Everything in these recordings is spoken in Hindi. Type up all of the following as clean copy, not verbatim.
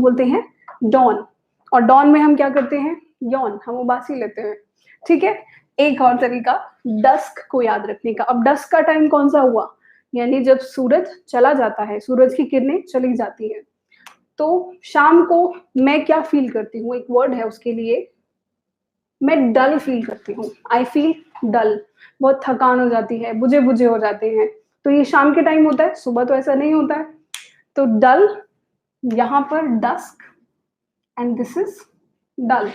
बोलते हैं डॉन, और डॉन में हम क्या करते हैं, यौन, हम उबासी लेते हैं। ठीक है, एक और तरीका डस्क को याद रखने का। अब डस्क का टाइम कौन सा हुआ, यानी जब सूरज चला जाता है, सूरज की किरणें चली जाती है। तो शाम को मैं क्या फील करती हूँ, एक वर्ड है उसके लिए, मैं डल फील करती हूँ। आई फील डल, बहुत थकान हो जाती है, बुझे बुझे हो जाते हैं। तो ये शाम के टाइम होता है, सुबह तो ऐसा नहीं होता है। तो डल, यहाँ पर dusk and this is dull,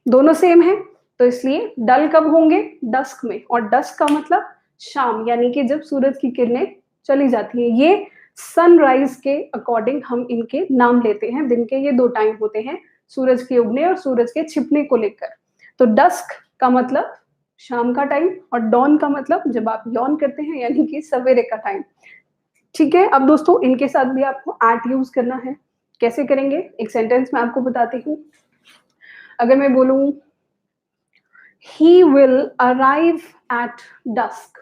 दोनों सेम है। तो इसलिए डल कब होंगे, डस्क में, और डस्क का मतलब शाम, यानी कि जब सूरज की किरणें चली जाती है। ये सनराइज के अकॉर्डिंग हम इनके नाम लेते हैं। दिन के ये दो टाइम होते हैं, सूरज के उगने और सूरज के छिपने को लेकर। तो डस्क का मतलब शाम का टाइम, और डॉन का मतलब जब आप यौन करते हैं, यानी कि सवेरे का टाइम। ठीक है, अब दोस्तों इनके साथ भी आपको एट यूज करना है। कैसे करेंगे, एक सेंटेंस में आपको बताती हूँ। अगर मैं बोलूं he will arrive at dusk,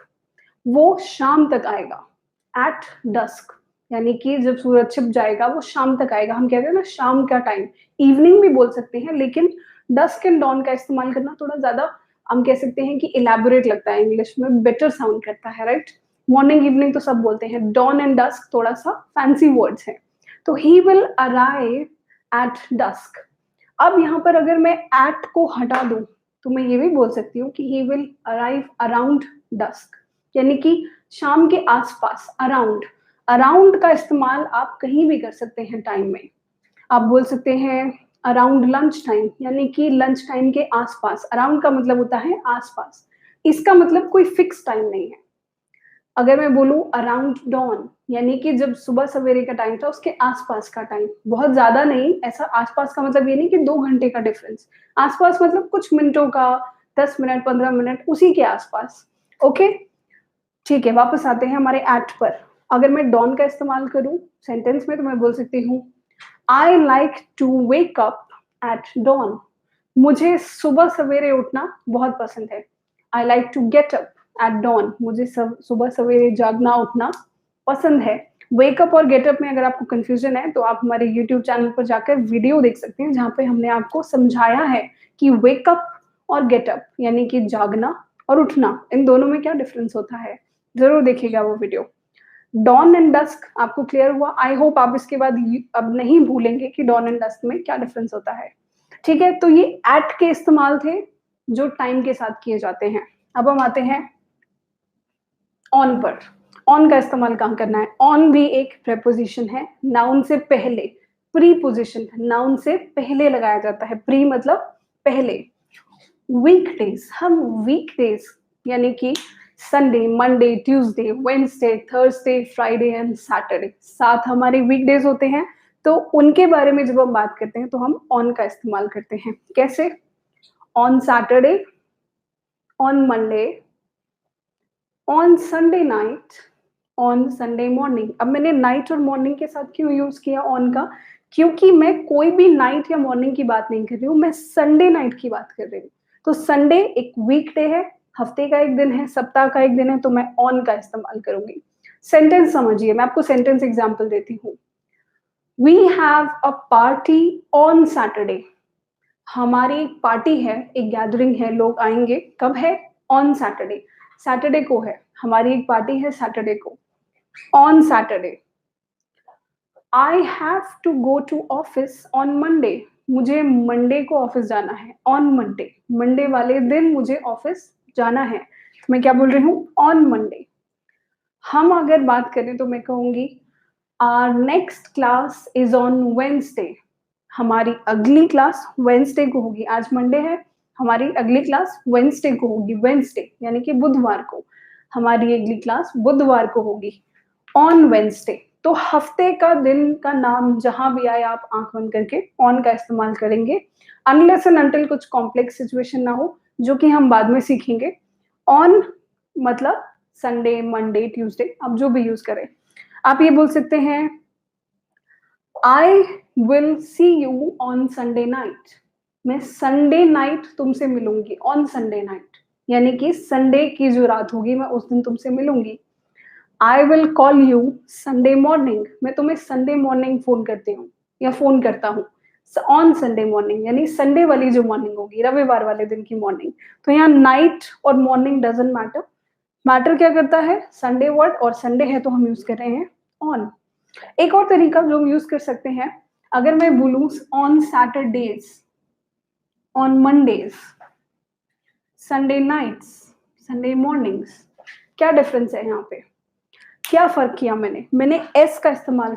वो शाम तक आएगा। एट डस्क यानी कि जब सूरज छिप जाएगा वो शाम तक आएगा। हम कहते हैं ना शाम का टाइम, इवनिंग भी बोल सकते हैं, लेकिन डस्क एंड डॉन का इस्तेमाल करना थोड़ा ज्यादा, हम कह सकते हैं कि इलेबोरेट लगता है, इंग्लिश में बेटर साउंड करता है, राइट। मॉर्निंग इवनिंग तो सब बोलते हैं, डॉन एंड डस्क थोड़ा सा फैंसी वर्ड्स हैं। तो he will arrive at dusk. अब यहाँ पर अगर मैं एट को हटा दूं तो मैं ये भी बोल सकती हूँ कि he will arrive around dusk, यानी कि शाम के आसपास, अराउंड। अराउंड का इस्तेमाल आप कहीं भी कर सकते हैं टाइम में। आप बोल सकते हैं अराउंड लंच टाइम, यानी कि लंच टाइम के आसपास। अराउंड का मतलब होता है आसपास, इसका मतलब कोई फिक्स टाइम नहीं है। अगर मैं बोलूं अराउंड डॉन, यानी कि जब सुबह सवेरे का टाइम था उसके आसपास का टाइम, बहुत ज्यादा नहीं। ऐसा आसपास का मतलब ये नहीं कि 2 घंटे का डिफरेंस, आसपास मतलब कुछ मिनटों का, 10 मिनट 15 मिनट, उसी के आसपास। ओके, ठीक है, वापस आते हैं हमारे एट पर। अगर मैं डॉन का इस्तेमाल करूं सेंटेंस में तो मैं बोल सकती हूँ I like to wake up at dawn, मुझे सुबह सवेरे उठना बहुत पसंद है। I like to get up at dawn, मुझे सुबह सवेरे जागना उठना पसंद है। वेकअप और गेटअप में अगर आपको कंफ्यूजन है तो आप हमारे यूट्यूब चैनल पर जाकर वीडियो देख सकते हैं, जहां पे हमने आपको समझाया है कि वेकअप और गेटअप यानी कि जागना और उठना, इन दोनों में क्या डिफरेंस होता है। जरूर देखिएगा वो वीडियो। डॉन एंड डस्क आपको क्लियर हुआ, आई होप आप इसके बाद अब नहीं भूलेंगे कि डॉन एंड डस्क में क्या डिफरेंस होता है। ठीक है, तो ये एट के इस्तेमाल थे जो टाइम के साथ किए जाते हैं। अब हम आते हैं ऑन पर। ऑन का इस्तेमाल कहाँ करना है, ऑन भी एक प्रेपोजिशन है, नाउन से पहले, प्रीपोजिशन है, नाउन से पहले लगाया जाता है। प्री मतलब पहले। वीकडेज, हम वीकडेज यानी कि Sunday, Monday, Tuesday, Wednesday, Thursday, Friday and Saturday, 7 हमारे वीकडेज होते हैं। तो उनके बारे में जब हम बात करते हैं तो हम ऑन का इस्तेमाल करते हैं। कैसे, on Saturday, on Monday, on Sunday night, on Sunday morning. अब मैंने नाइट और मॉर्निंग के साथ क्यों यूज किया ऑन का, क्योंकि मैं कोई भी नाइट या मॉर्निंग की बात नहीं कर रही हूँ, मैं संडे नाइट की बात कर रही हूँ। तो संडे एक वीकडे है, हफ्ते का एक दिन है, सप्ताह का एक दिन है, तो मैं ऑन का इस्तेमाल करूंगी। सेंटेंस समझिए, मैं आपको सेंटेंस एग्जाम्पल देती हूँ। We have a party on Saturday, हमारी एक पार्टी है, एक गैदरिंग है, लोग आएंगे। कब है, ऑन सैटरडे, सैटरडे को है, हमारी एक पार्टी है सैटरडे को, on Saturday. I have to go to office on Monday, मुझे मंडे को ऑफिस जाना है, ऑन मंडे, मंडे वाले दिन मुझे ऑफिस जाना है। तो मैं क्या बोल रही हूँ, ऑन मंडे। हम अगर बात करें तो मैं कहूंगी our next class is on Wednesday, हमारी अगली क्लास वेंसडे को होगी। आज मंडे है, हमारी अगली क्लास वेंसडे को होगी, वेंसडे यानी कि बुधवार को, हमारी अगली क्लास बुधवार को होगी, ऑन वेंसडे। तो हफ्ते का दिन का नाम जहां भी आए आप आंख बंद करके ऑन का इस्तेमाल करेंगे, अनलेस एंड अनटिल कुछ कॉम्प्लेक्स सिचुएशन ना हो, जो कि हम बाद में सीखेंगे। ऑन मतलब संडे, मंडे, ट्यूसडे, आप जो भी यूज करें। आप ये बोल सकते हैं I will see you on Sunday night, मैं संडे नाइट तुमसे मिलूंगी, ऑन संडे नाइट यानी कि संडे की जो रात होगी मैं उस दिन तुमसे मिलूंगी। I will call you Sunday morning, मैं तुम्हें संडे मॉर्निंग फोन करती हूँ, या फोन करता हूँ ऑन संडे मॉर्निंग, यानी संडे वाली जो मॉर्निंग होगी, रविवार वाले दिन की मॉर्निंग। तो यहाँ नाइट और मॉर्निंग डजंट मैटर, मैटर क्या करता है संडे वर्ड, और संडे है तो हम यूज कर रहे हैं ऑन। एक और तरीका जो हम यूज कर सकते हैं, अगर मैं बोलूं on Saturdays, on Mondays, Sunday nights, Sunday mornings, क्या डिफरेंस है यहाँ पे, क्या फर्क किया मैंने एस का इस्तेमाल